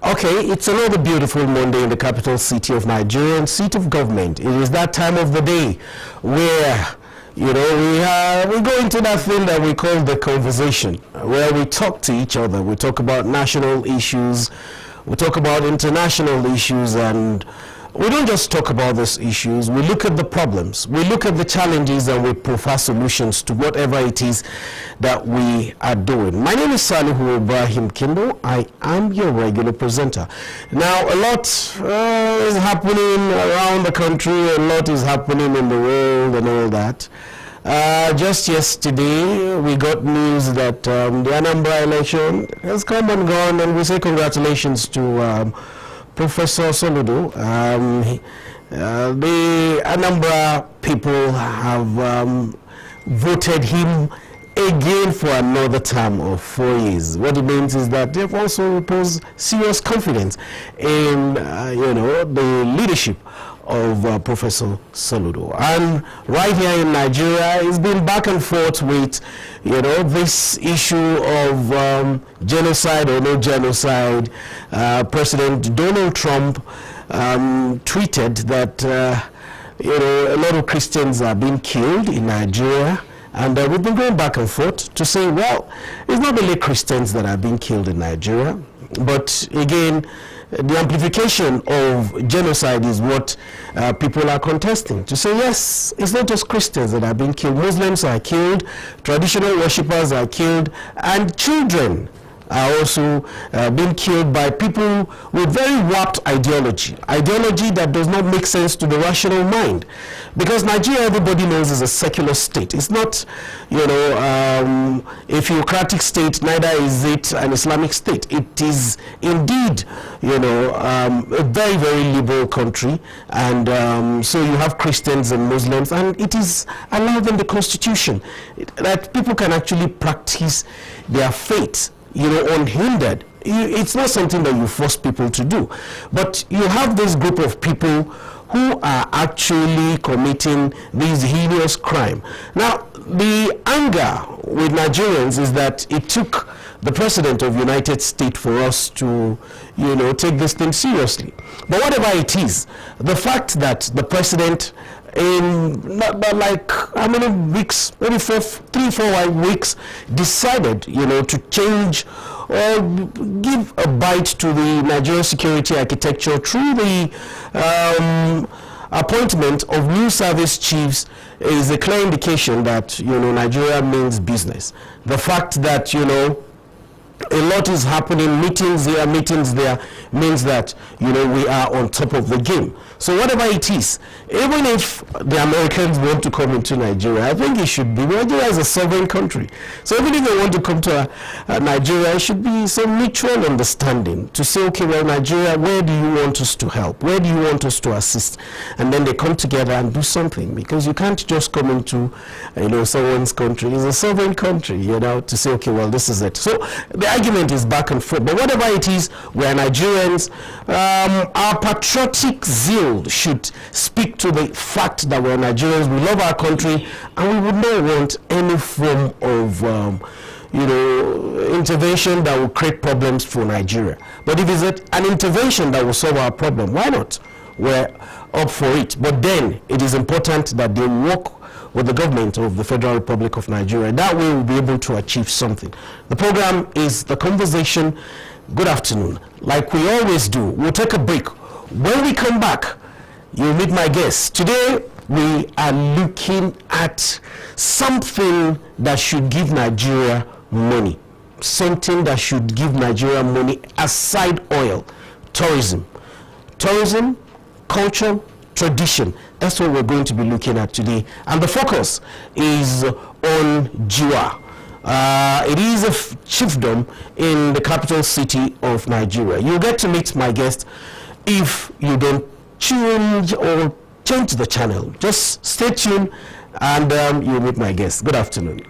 Okay, it's another beautiful Monday in the capital city of Nigeria and seat of government. It is that time of the day where, we go into that thing that we call the conversation, where we talk to each other. We talk about national issues, we talk about international issues, and we don't just talk about those issues. We look at the problems, we look at the challenges, and we prefer solutions to whatever it is that we are doing. My name is Salihu Ibrahim Kindo. I am your regular presenter. Now, a lot is happening around the country, a lot is happening in the world and all that. Just yesterday, we got news that the Anambra election has come and gone, and we say congratulations to Professor Soludo. The Anambra people have voted him again for another term of 4 years. What it means is that they've also reposed serious confidence in, the leadership of Professor Soludo. And right here in Nigeria, it's been back and forth with, this issue of genocide or no genocide. President Donald Trump tweeted that, a lot of Christians are being killed in Nigeria. And we've been going back and forth to say, well, it's not only Christians that are being killed in Nigeria, but again, the amplification of genocide is what people are contesting. To say, yes, it's not just Christians that are being killed. Muslims are killed, traditional worshippers are killed, and children are also being killed by people with very warped ideology that does not make sense to the rational mind. Because Nigeria, everybody knows, is a secular state. It's not, a theocratic state, neither is it an Islamic state. It is indeed, a very, very liberal country. And so you have Christians and Muslims, and it is allowed in the Constitution that people can actually practice their faith unhindered. It's not something that you force people to do. But you have this group of people who are actually committing this heinous crime. Now, the anger with Nigerians is that it took the President of the United States for us to, take this thing seriously. But whatever it is, the fact that the President in like how many weeks, maybe 3-4 weeks, decided to change or give a bite to the Nigerian security architecture through the appointment of new service chiefs is a clear indication that Nigeria means business. The fact that a lot is happening, meetings here, meetings there, means that we are on top of the game. So whatever it is, even if the Americans want to come into Nigeria, I think it should be, Nigeria is a sovereign country. So even if they want to come to Nigeria, it should be some mutual understanding to say, okay, well, Nigeria, where do you want us to help? Where do you want us to assist? And then they come together and do something, because you can't just come into someone's country. It's a sovereign country, to say, okay, well, this is it. So the argument is back and forth. But whatever it is, we're Nigerians. Our patriotic zeal should speak to the fact that we're Nigerians. We love our country, and we would not want any form of intervention that will create problems for Nigeria. But if it's an intervention that will solve our problem, why not? We're up for it. But then it is important that they work with the government of the Federal Republic of Nigeria. That way we'll be able to achieve something. The program is The Conversation. Good afternoon. Like we always do, we'll take a break. When we come back, you'll meet my guests. Today, we are looking at something that should give Nigeria money. Something that should give Nigeria money aside oil. Tourism. Tourism, culture, tradition. That's what we're going to be looking at today. And the focus is on Giwa. It is a chiefdom in the capital city of Nigeria. You'll get to meet my guest if you don't change the channel. Just stay tuned and you'll meet my guest. Good afternoon.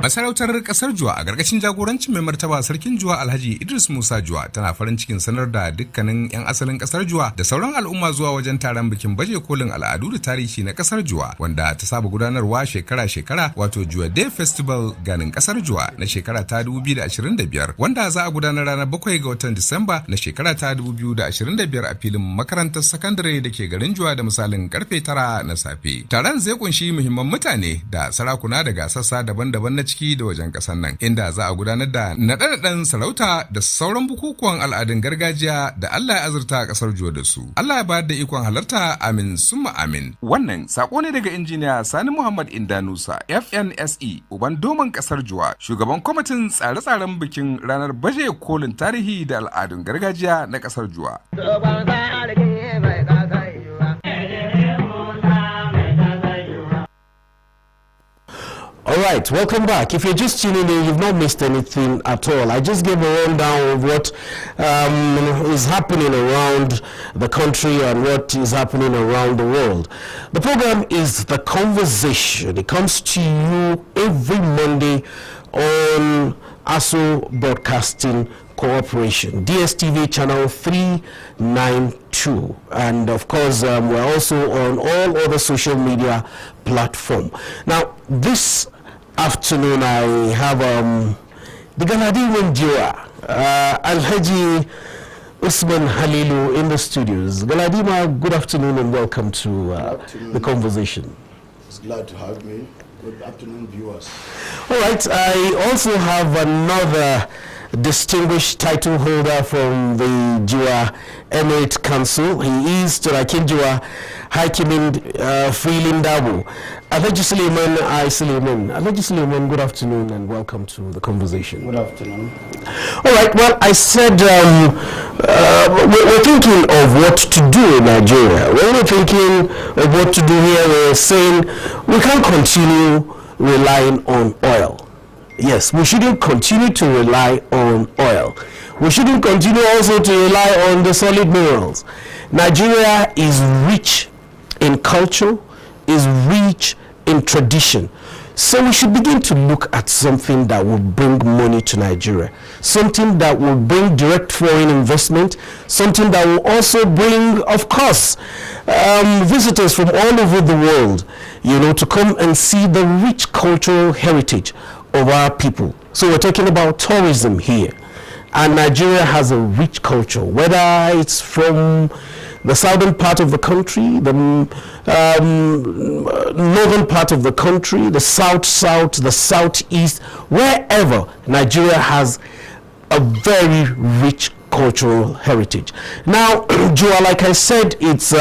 Masarautar kasar Juwa a gargashin jagorancin mai martaba sarkin Juwa Alhaji Idris Musa Juwa tana farin cikin sanar da dukkanin 'yan asalin kasar Juwa da sauran al'umma zuwa wajen taron bikin baje kolin al'adu da tarihi na kasar Juwa wanda ta saba gudanarwa shekara-shekara wato Juwa Day Festival ganin kasar Juwa na shekara ta 2025 wanda za a gudanar ranar 7 ga watan Disamba na shekara ta 2025 a filin makarantar sakandare da ke garin Juwa da misalin karfe 9 na safe. Taron zai kunshi muhimman mutane da sarakuna daga sassa daban-daban na ciki da wajen kasar nan inda za a gudanar da naɗe-naɗen sarauta da sauran bukukuwan al'adun gargajiya da Allah ya azurta a kasar Juwa da su. Allah ya bayar da ikon halarta, amin summa amin. Wannan sako ne daga injiniya Sani Muhammad Indanusa FNSE uban doman kasar Juwa, shugaban kwamitin tsare-tsaren bikin ranar baje kolin tarihi da al'adun gargajiya na kasar Juwa. All right, welcome back. If you're just tuning in, you've not missed anything at all. I just gave a rundown of what is happening around the country and what is happening around the world. The program is The Conversation. It comes to you every Monday on ASO Broadcasting Corporation, DSTV channel 392, and of course we're also on all other social media platforms. Now this afternoon I have the Galadima Jura, Alhaji Usman Halilu in the studios. Galadima, good afternoon and welcome to the conversation. It's glad to have me. Good afternoon, viewers. All right, I also have another distinguished title holder from the Jua Emirate Council. He is Turakin Jua Hakimin Freeling Dabu. Alhaji Suleiman Suleiman. Alhaji Suleiman, good afternoon and welcome to the conversation. Good afternoon. All right, well, I said we're thinking of what to do in Nigeria. When we're thinking of what to do here, we're saying we can't continue relying on oil. Yes, we shouldn't continue to rely on oil. We shouldn't continue also to rely on the solid minerals. Nigeria is rich in culture, is rich in tradition. So we should begin to look at something that will bring money to Nigeria, something that will bring direct foreign investment, something that will also bring, of course, visitors from all over the world, you know, to come and see the rich cultural heritage of our people. So we're talking about tourism here, and Nigeria has a rich culture, whether it's from the southern part of the country, the northern part of the country, the south, the southeast, wherever. Nigeria has a very rich cultural heritage. Now, Jua, like I said, it's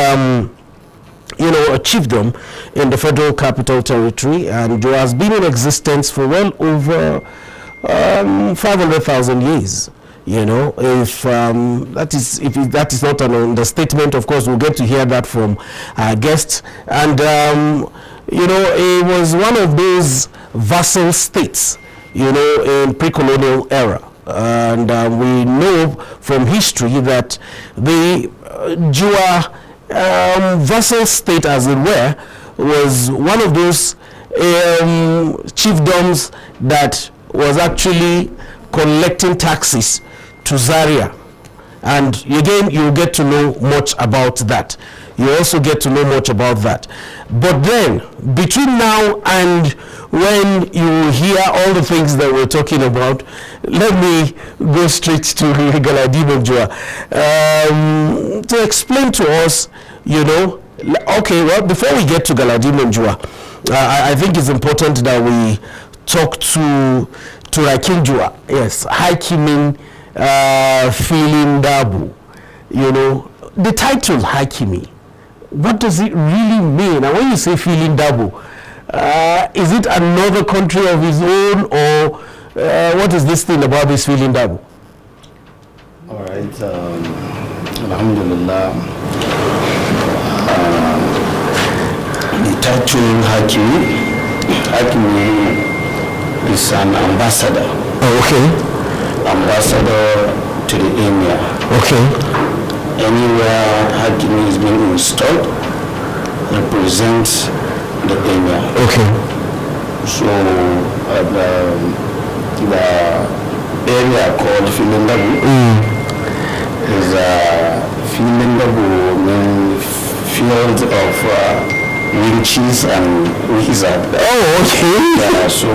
you know, a chiefdom in the Federal Capital Territory, and Jua has been in existence for well over 500,000 years. You know, if that is not an understatement, of course, we'll get to hear that from our guests. And you know, it was one of those vassal states, you know, in pre-colonial era. And we know from history that the Jua vassal state, as it were, was one of those chiefdoms that was actually collecting taxes to Zaria. And again, you get to know much about that. You also get to know much about that. But then, between now and when you hear all the things that we're talking about, let me go straight to Galadima Jua to explain to us, you know, okay, well, before we get to Galadima Jua, I think it's important that we talk to Rakin Jua, yes, Hakimin Feeling Dabu. You know, the title Hakimi, what does it really mean? And when you say Feeling Dabu, is it another country of his own, or what is this thing about this Feeling Dabu? All right, Alhamdulillah. The title Hakimi is an ambassador. Oh, okay. Ambassador to the Emir. Okay. Anywhere Hakimi is being installed represents the Emir. Okay. So the area called Filindabu is Filindabu means field of witches and wizards. Oh, okay. Yeah, so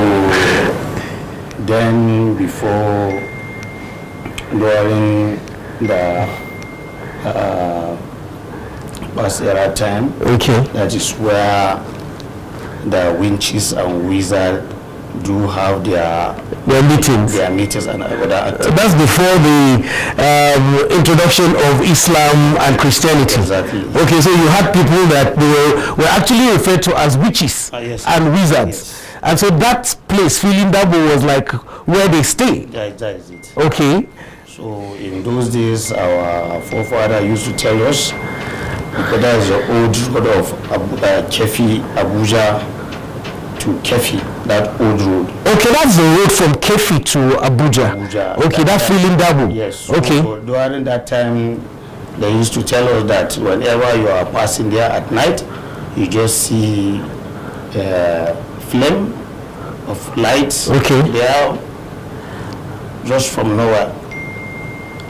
then before, during the past era time, Okay. that is where the witches and wizards do have their meetings. and other activities. That's before the introduction of Islam and Christianity. Exactly. Okay, so you had people that they were actually referred to as witches Yes. and wizards. Yes. And so that place, Filindabu, was like where they stay. That is it. Okay. So in those days, our forefather used to tell us, because that is the old road of Kefi, Abuja to Kefi, that old road. Okay, that's the road from Kefi to Abuja. Okay, that Filindabu. Yes. So Okay. during that time, they used to tell us that whenever you are passing there at night, you just see flame of lights Okay. there, just from nowhere.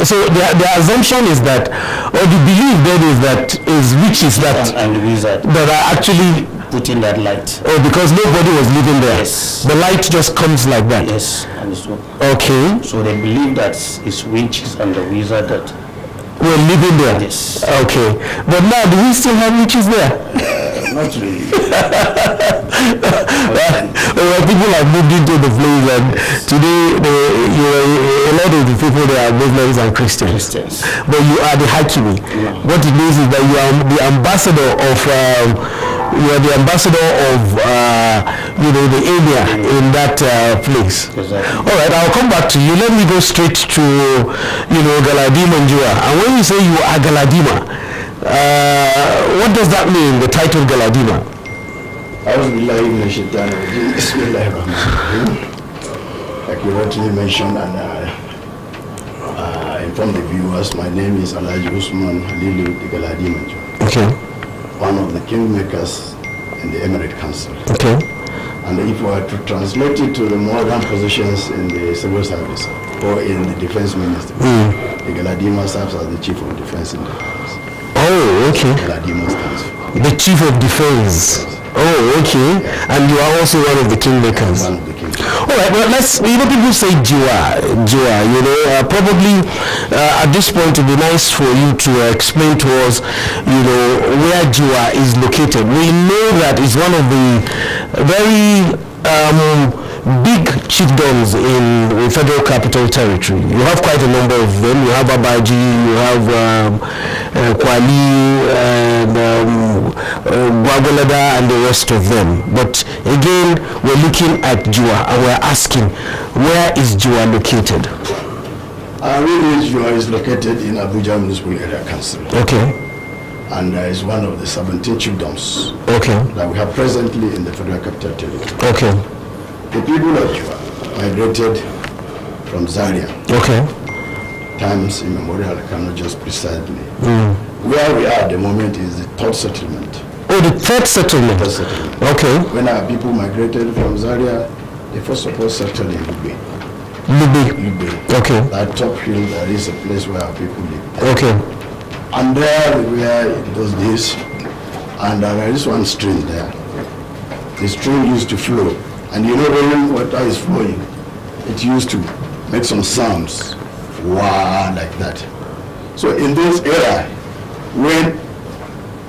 So the assumption is that, or the belief then is that is witches that And wizard that are actually, putting that light. because nobody was living there. Yes. The light just comes like that. Yes, and so Okay. they believe that it's witches and the wizard that We're living there. Yes. Okay. But now, do we still have witches there? not really. Well, people have moved into the place, and today, a lot of the people there are Muslims and Christians. Christians. But you are the Hakimi. What it means is that you are the ambassador of the the emir in that place. Exactly. All right, I'll come back to you. Let me go straight to Galadima Njua. And when you say you are Galadima, what does that mean? The title Galadima. Like you rightly mentioned, and inform the viewers, my name is Alhaji Usman Halilu Galadima Njua, Okay. one of the kingmakers in the Emirate Council. Okay. And if we are to translate it to the modern positions in the civil service or in the defense ministry, the Galadima serves as the chief of defense in the service. Oh, okay. Galadima stands for The chief of defense. Oh, okay. And you are also one of the kingmakers. one of the kingmakers. All right, well, people say Jua, probably at this point it would be nice for you to explain to us, where Jua is located. We know that it's one of the very big chiefdoms in Federal Capital Territory. You have quite a number of them. You have Abaji, you have Kwali, and Gwagwalada, and the rest of them. But again, we're looking at Jua, and we're asking, where is Jua located? Really, Jua is located in Abuja Municipal Area Council, Okay, and is one of the 17 chiefdoms okay, that we have presently in the Federal Capital Territory. okay, The people of Jua migrated from Zaria, okay, times immemorial, I cannot just precisely. Where we are at the moment is the third settlement. Oh, the third settlement. Third settlement. Okay, When our people migrated from Zaria, they first of all settled in Lube. Lubi. Okay, That top hill, there is a place where our people live. okay, And there we were in those days, and there is one stream there. The stream used to flow, and when water is flowing, it used to make some sounds, wow, like that. So in this era, when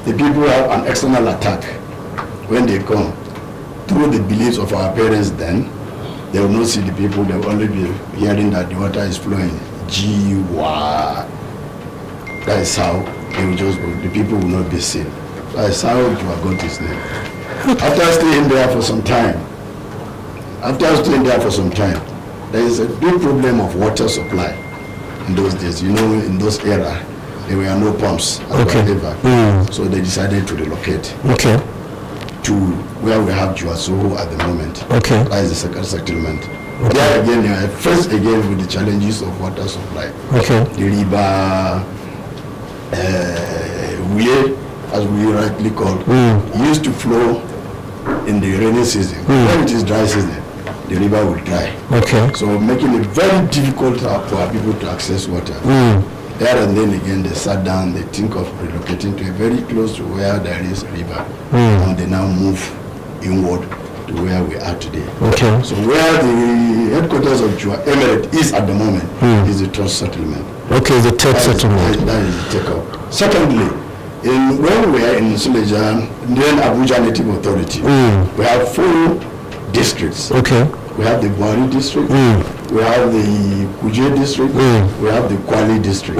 the people have an external attack, when they come, through the beliefs of our parents then, they will not see the people, they will only be hearing that the water is flowing, G-wa. That is how they will just go. The people will not be seen. That is how Jua got his name. After staying there for some time, there is a big problem of water supply in those days. In those era, there were no pumps and Okay. whatever. So they decided to relocate okay, to where we have Jua Soho at the moment. okay, That is the second settlement. There again, you are faced again with the challenges of water supply. okay, The river, as we rightly call, used to flow in the rainy season. When it is dry season, the river will dry. Okay. So making it very difficult for people to access water. There and then again they sat down, they think of relocating to a very close to where there is a river. And they now move inward to where we are today. Okay. So where the headquarters of Jua Emirate is at the moment is the Trust Settlement. Okay, the third settlement. That is the take-up. Secondly, when we are in Suleja, then Abuja Native Authority, we have 4 districts. Okay. We have the Buhari district, we have the Kuje district, we have the Kwali district.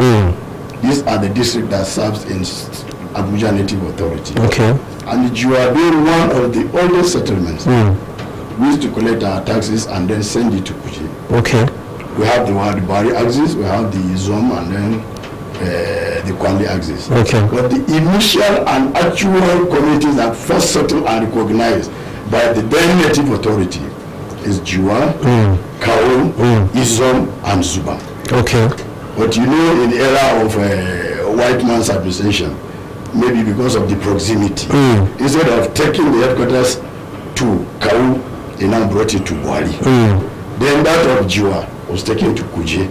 These are the districts that serves in Abuja Native Authority. Okay. And Jua being one of the oldest settlements, we used to collect our taxes and then send it to Kuje. Okay. We have the Buhari axis, we have the Zom, and then the Kwali axis. Okay. But the initial and actual communities that first settled and recognized by the then Native Authority is Jua, Kaol, Izom, and Zuba. Okay. But you know, in the era of white man's administration, maybe because of the proximity, instead of taking the headquarters to Kaol, they now brought it to Buhari. Then that of Jua was taken to Kuje.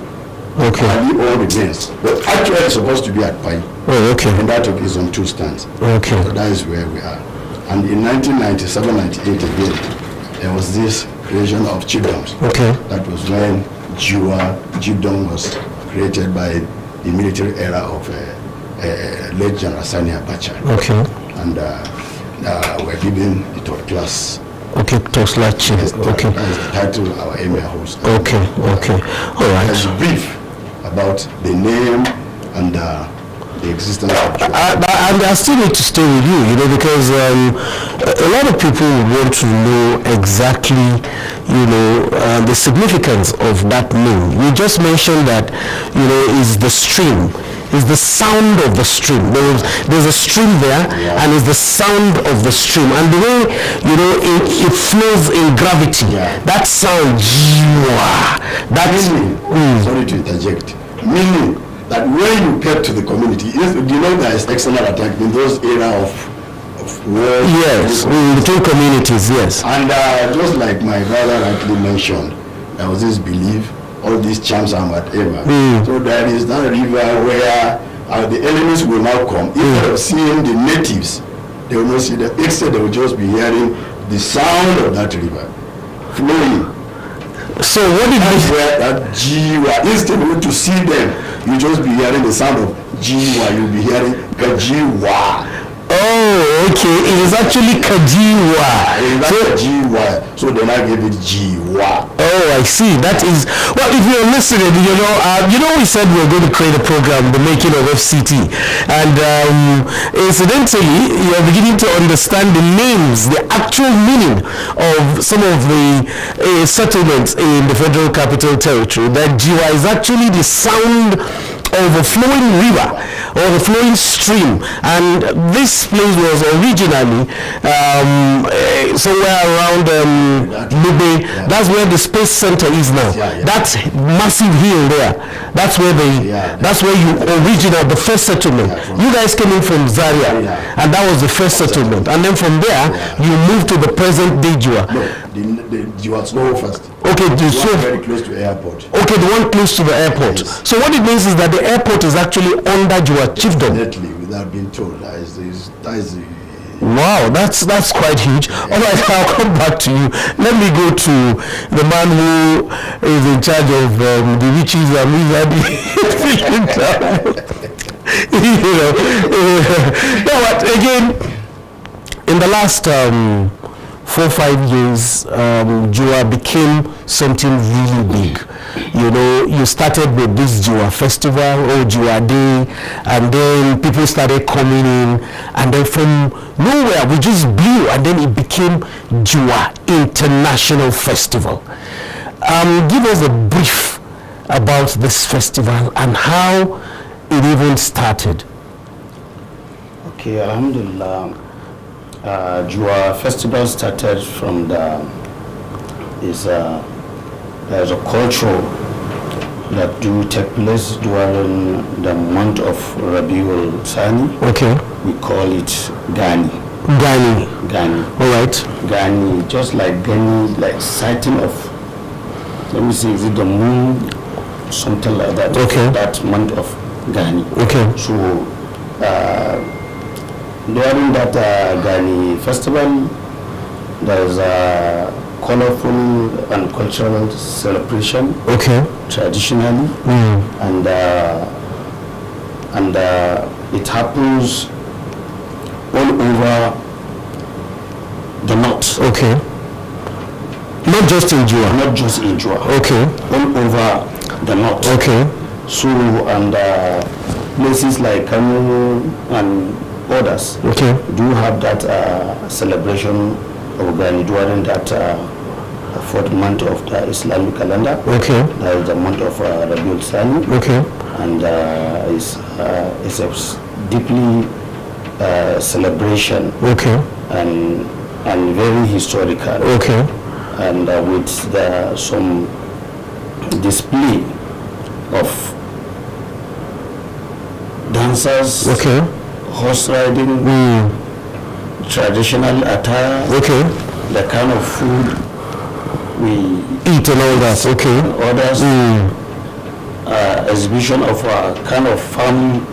Okay. Buhari all remains. But actually it's supposed to be at Pai. Oh, okay. And that of Izom 2 stands. Okay. So that is where we are. And in 1997-98 again, there was this creation of chiefdoms. Okay. That was when Jua chiefdom was created by the military era of late General Sani Abacha. Okay. And we're given the 3rd class. Okay, Tosla Chief. Okay. That is the title our emir holds. Okay. Okay. All right. There's a brief about the name and the existence of Jua. And I still need to stay with you, because a lot of people want to know exactly, the significance of that name. You just mentioned that, is the stream, is the sound of the stream. There's a stream there, and it's the sound of the stream. And the way, it flows in gravity. Yeah. That sound, that's... Sorry to interject. Meaning that when you get to the community, there is external attack in those era of war. Yes, between communities, yes. And just like my brother rightly mentioned, there was this belief, all these charms and whatever. So there is that river where the enemies will now come. Instead of seeing the natives, they will not see them. Instead, they will just be hearing the sound of that river flowing. So what did That's where that Jiwa, instead of to see them, you just be hearing the sound of Jiwa, you'll be hearing Kajiwa. Oh, okay. It is actually Kajiwa. Jiwa. So then I gave it Jiwa. Oh, I see. That is, well, if you're listening, we said we were going to create a program, the making of FCT. And incidentally, you're beginning to understand the names, the actual meaning of some of the settlements in the Federal Capital Territory. That Jiwa is actually the sound of a flowing river or a flowing stream, and this place was originally somewhere around Lube. That's where the Space Center is now. That massive hill there, that's where you originate the first settlement. You guys came in from Zaria, and that was the first settlement, and then from there you moved to the present day Jua. The Jiwa Snow first. Okay, so very close to the airport. Okay, the one close to the airport. Yes. So what it means is that the airport is actually under Jua Chiefdom. Definitely, without being told. That is the wow, that's quite huge. All right, I'll come back to you. Let me go to the man who is in charge of the witches and but again, in the last 4 or 5 years, Jua became something really big. You started with this Jua festival or Jua Day, and then people started coming in, and then from nowhere we just blew, and then it became Jua International Festival. Give us a brief about this festival and how it even started. Okay, Alhamdulillah. Jua festival started from there's a culture that do take place during the month of Rabiul Thani. Okay. We call it Gani. Gani. Gani. All right. Gani, just like Gani, like sighting of, let me see, is it the moon, something like that. Okay. That month of Gani. Okay. So during that Gani festival, there's a colorful and cultural celebration. Okay. Traditionally, and it happens all over the north. Okay. Not just in Jua. Not just in Jua. Okay. All over the north. Okay. So, and places like Kanu and others Okay. do have that celebration of Gani during that fourth month of the Islamic calendar. Okay. That is the month of Rabiul Thani. Okay. And it's a deeply celebration Okay. and very historical. Okay. And with some display of dancers, Okay. horse riding, traditional attire, Okay. the kind of food we Eat and all that. Okay. others, exhibition of a kind of farm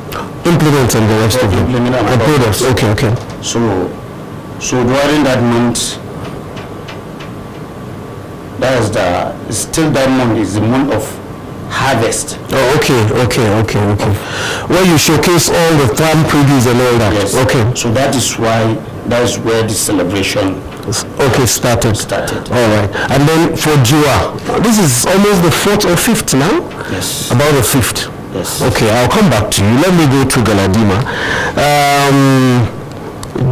Implements and the rest of them. implement and The products. Okay. Okay. So during that month, still that month is the month of harvest. Oh, okay. Where you showcase all the farm produce and all that. Yes. Okay. So that is where the celebration Okay. Started. started. All right. And then for Jua, this is almost the 4th or 5th now. Yes. About the 5th. Yes. Okay, I'll come back to you. Let me go to Galadima.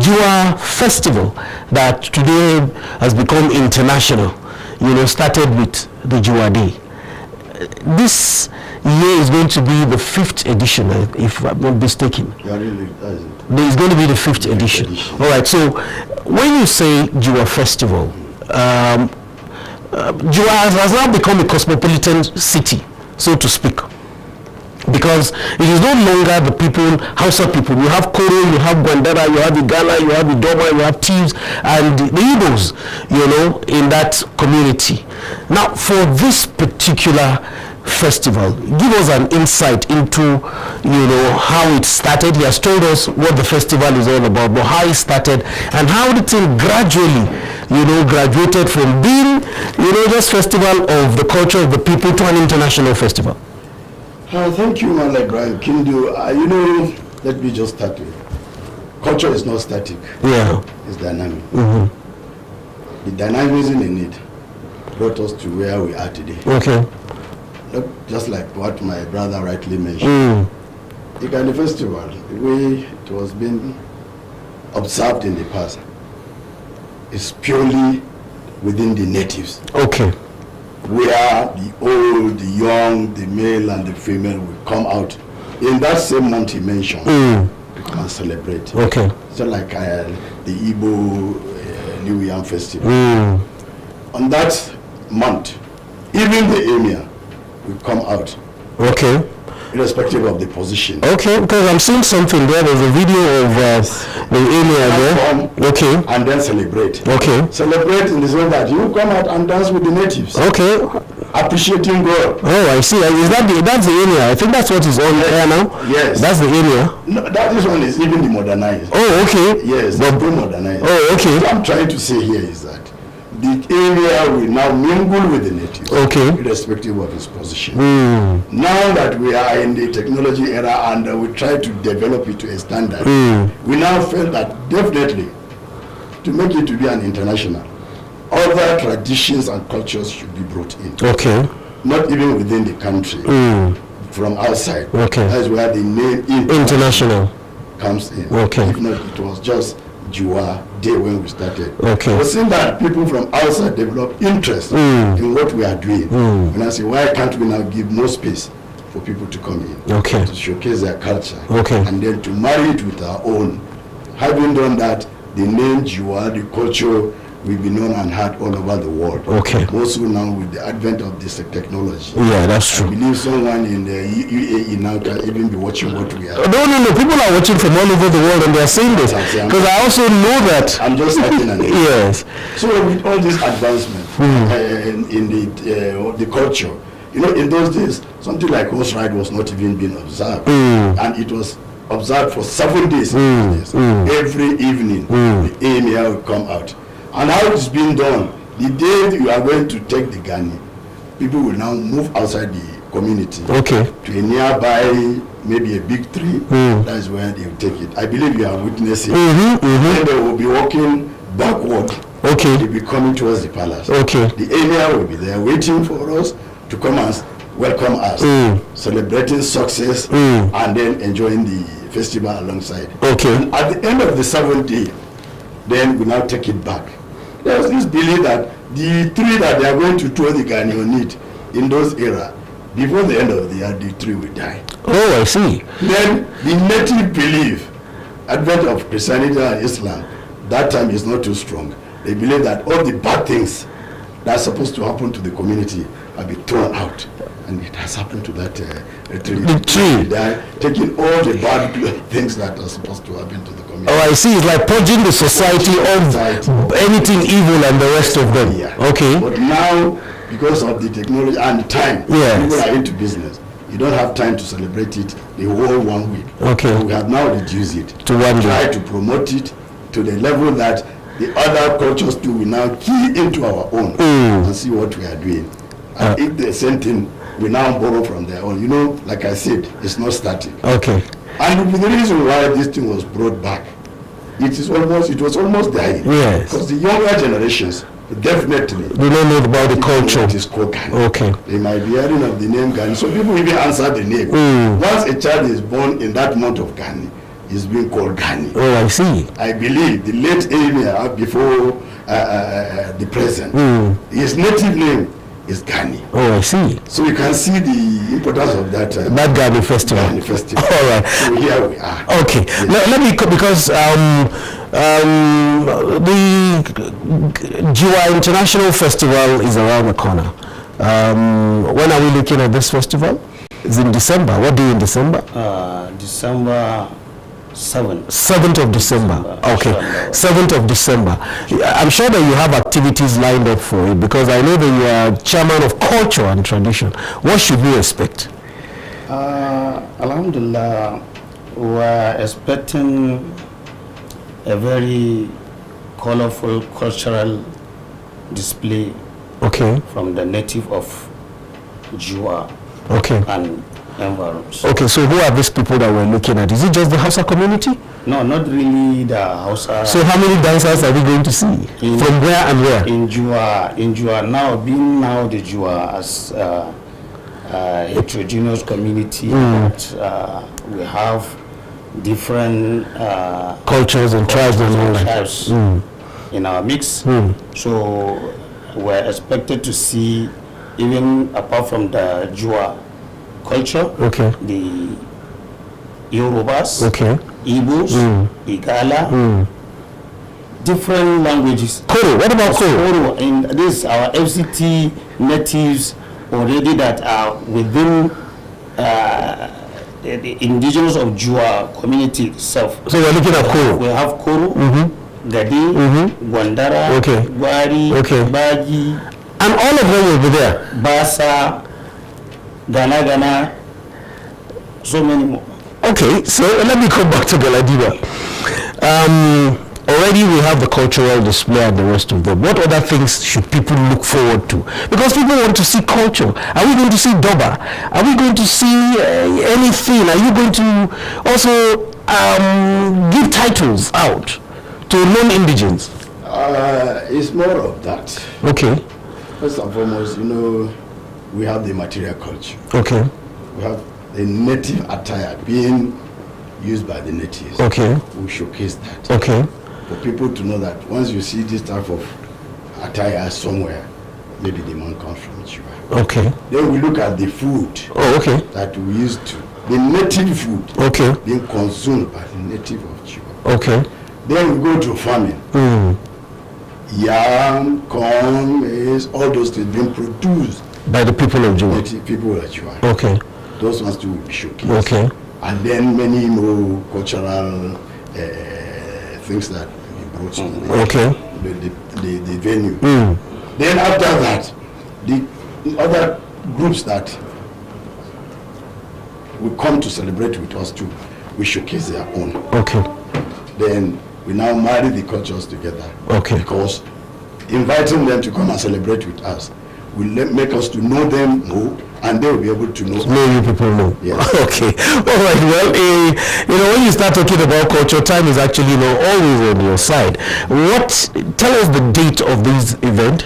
Jua festival that today has become international, started with the Jua Day. This year is going to be the 5th edition, if I'm not mistaken. Yeah, really, that is it. It's going to be the 5th edition. All right, so when you say Jua festival, Jua has now become a cosmopolitan city, so to speak. Because it is no longer the people, Hausa people. You have Koro, you have Gwandara, you have Igala, you have Idoma, you have Thieves, and the Igbos, in that community. Now, for this particular festival, give us an insight into, how it started. He has told us what the festival is all about, but how it started and how the thing gradually, graduated from being, just festival of the culture of the people to an international festival. Thank you, man, like Brian Kindu. Let me just start with. Culture is not static. Yeah. It's dynamic. The dynamism in it brought us to where we are today. Okay. Look, just like what my brother rightly mentioned. The Gani Festival, the way it was being observed in the past, is purely within the natives. Okay. Where the old, the young, the male and the female will come out in that same month he mentioned to come and celebrate. Okay. So like the Igbo New Yam Festival. On that month, even the emir will come out. Okay. Irrespective of the position. Okay, because I'm seeing something there. There's a video of the emir there. Okay. And then celebrate. Okay. Celebrate in the sense that you come out and dance with the natives. Okay. Appreciating God. Oh, I see. Is that's the emir? I think that's what is on there now. Yes. That's the emir. No, this one is even the modernized. Oh, okay. Yes, But the modernized. oh, okay. What I'm trying to say here is that the area will now mingle with the natives. Okay. Irrespective of his position. Now that we are in the technology era and we try to develop it to a standard, we now feel that definitely to make it to be an international, other traditions and cultures should be brought in. Okay. Not even within the country, from outside. Okay. That's where the name International comes in. Okay. If not, it was just Jua Day when we started. Okay. But seeing that people from outside develop interest in what we are doing, when I say, why can't we now give more space for people to come in, Okay. to showcase their culture, Okay. and then to marry it with our own. Having done that, the name Jua, the culture, will be known and heard all over the world. Okay. Also now with the advent of this technology. Yeah, that's I true. believe someone in the UAE now can even be watching what we are. No. People are watching from all over the world and they are saying this. Because I also know that. I'm just starting an Yes. So with all this advancement in the culture, in those days, something like horse ride was not even being observed. And it was observed for 7 days. Every evening, the emir will come out. And how it's being done, the day you are going to take the Gani, people will now move outside the community to a nearby, maybe a big tree. That is where they will take it. I believe you are witnessing. Then they will be walking backward. They'll be coming towards the palace. The emir will be there waiting for us to come and welcome us, celebrating success and then enjoying the festival alongside. And at the end of the 7th day, then we now take it back. There's this belief that the tree that they are going to throw the Gani on it in those era, before the end of the year, the tree will die. Oh, I see. Then the native belief, advent of Christianity and Islam, that time is not too strong. They believe that all the bad things that are supposed to happen to the community have been thrown out. And it has happened to that tree. The tree. They are taking all the bad things that are supposed to happen to the community. Oh, I see. It's like purging the society of anything evil and the rest of them. Yeah. Okay. But now, because of the technology and time, people are into business. You don't have time to celebrate it the whole 1 week. Okay. So we have now reduced it to 1 day. Try to promote it to the level that the other cultures too will now key into our own and see what we are doing. And if the same thing, we now borrow from their own. Like I said, it's not static. Okay. And the reason why this thing was brought back, it was almost dying. Yes. Because the younger generations definitely they don't know about the culture. It is called Gani. Okay. They might be hearing of the name Gani. So people even answer the name. Once a child is born in that month of Gani, is being called Gani. Oh, I see. I believe the late emir before the present, his native name is Gani. Oh, I see. So you can see the importance of that. That Gani festival. Gani festival. All right. So here we are. Okay. Yes. Let me, because the Jua International Festival is around the corner. When are we looking at this festival? It's in December. What day in December? December 7th. 7th of December. Okay. 7th of December. I'm sure that you have activities lined up for it, because I know that you are chairman of culture and tradition. What should we expect? Alhamdulillah, we're expecting a very colorful cultural display from the native of Jua and environs. Okay, so who are these people that we're looking at? Is it just the Hausa community? No, not really the Hausa. So how many dancers are we going to see? From where and where? In Jua now, being now the Jua as a heterogeneous community, that we have different cultures and tribes and all that in our mix. So we're expected to see, even apart from the Jua culture, the Yorubas, Igbos, Igala, different languages. Koro, what about Koro? And this our FCT natives already that are within the indigenous of Jua community itself. So we're looking at Koro. We have Koro, Gadi, Gwandara, Gwari, Bagi, and all of them will be there. Basa, Gana, so many more. Okay, so let me come back to Galadima. Already we have the cultural display and the rest of them. What other things should people look forward to? Because people want to see culture. Are we going to see Doba? Are we going to see anything? Are you going to also give titles out to non-indigens? It's more of that. Okay. First and foremost, we have the material culture. Okay. We have the native attire being used by the natives. Okay. We showcase that. Okay. For people to know that once you see this type of attire somewhere, maybe the man comes from Jua. Okay. Then we look at the food. Oh, okay. That we used to. The native food. Okay. Being consumed by the native of Jua. Okay. Then we go to farming. Yam, corn, maize, all those things being produced by the people of by Jua. the people of Jua. Okay. Those ones too will be showcased. Okay. And then many more cultural things that we brought to the venue. Then after that, the other groups that will come to celebrate with us too, we showcase their own. Okay. Then we now marry the cultures together. Okay. Because inviting them to come and celebrate with us will make us to know them more, and they will be able to know. No, you people know. Yes. Okay. All right. Well, when you start talking about culture, time is actually always on your side. Tell us the date of this event.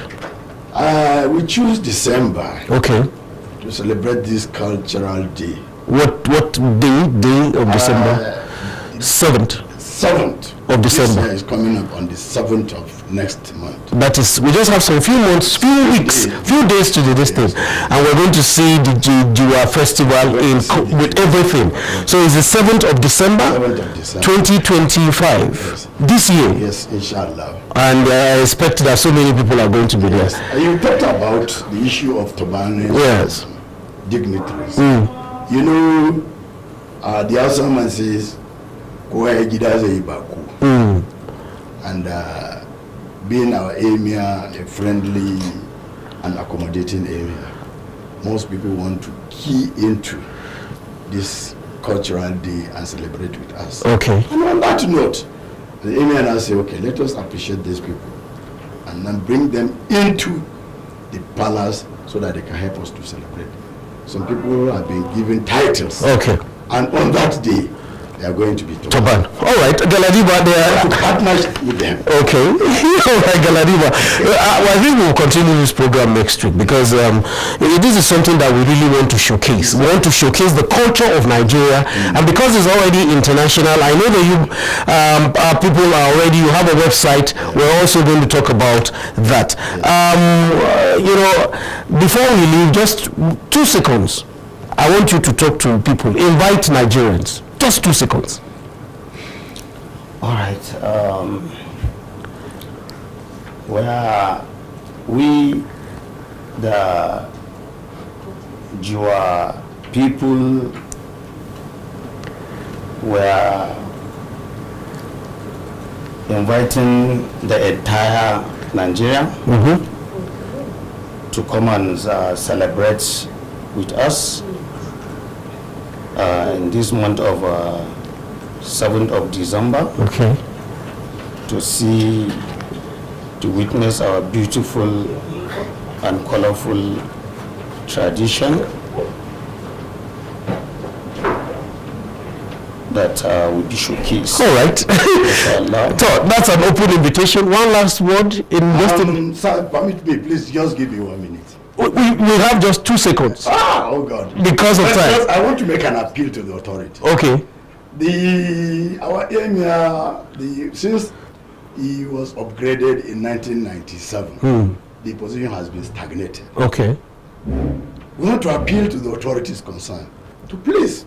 We choose December. Okay. To celebrate this cultural day. What day of December? 7th. 7th of December. This year is coming up on the 7th of next month. That is, we just have some few days to do this thing, and we're going to see the Jua festival with everything. So it's the 7th of December, 2025. Yes. This year. Yes, inshallah. And I expect that so many people are going to be there. You talked about the issue of Turbanis. Yes. Dignitaries. You know, the Hausa man says, and being our area a friendly and accommodating area, most people want to key into this cultural day and celebrate with us. Okay. And on that note, the area now say, okay, let us appreciate these people and then bring them into the palace so that they can help us to celebrate. Some people have been given titles. Okay. And on that day, they are going to be Turban. All right, Galadiba, they are partners with them. Okay. All right, Galadiba. I think we'll continue this program next week because this is something that we really want to showcase. We want to showcase the culture of Nigeria, and because it's already international, I know that our people are already. You have a website. We're also going to talk about that. Before we leave, just 2 seconds. I want you to talk to people. Invite Nigerians. Just 2 seconds. All right. We, the Jua people, were inviting the entire Nigeria to come and celebrate with us in this month of 7th of December. Okay. To witness our beautiful and colorful tradition that will be showcased. All right. So that's an open invitation. One last word Sir, permit me, please just give me 1 minute. We have just 2 seconds. Oh God. Because of time. I want to make an appeal to the authority. Okay. Our emir, since he was upgraded in 1997, the position has been stagnated. Okay. We want to appeal to the authorities concerned to please,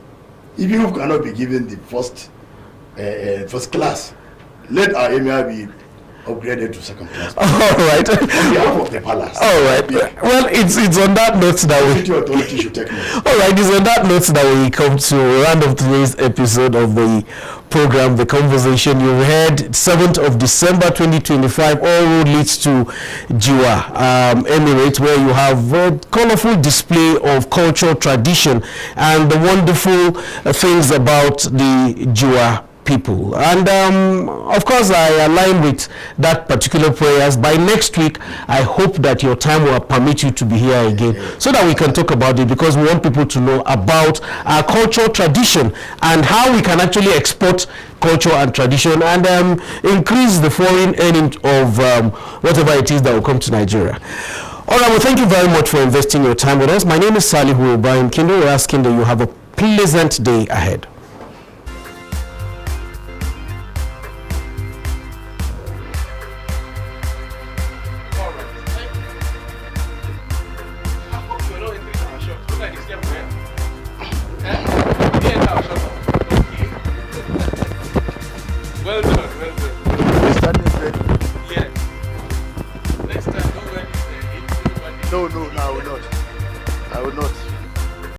if you cannot be given the first class, let our emir be upgraded to second class. All right. On behalf of the palace. All right. Well, it's on that note that the city authority should take note. All right. It's on that note that we come to round of today's episode of the program, The Conversation. You heard 7th of December 2025. All road leads to Jua Emirate, where you have a colorful display of culture, tradition, and the wonderful things about the Jua people. And of course, I align with that particular prayers. By next week, I hope that your time will permit you to be here again so that we can talk about it, because we want people to know about our cultural tradition and how we can actually export culture and tradition and increase the foreign earning of whatever it is that will come to Nigeria. All right, well, thank you very much for investing your time with us. My name is Salihu Ibrahim Kindo. We're asking that you have a pleasant day ahead. Well done.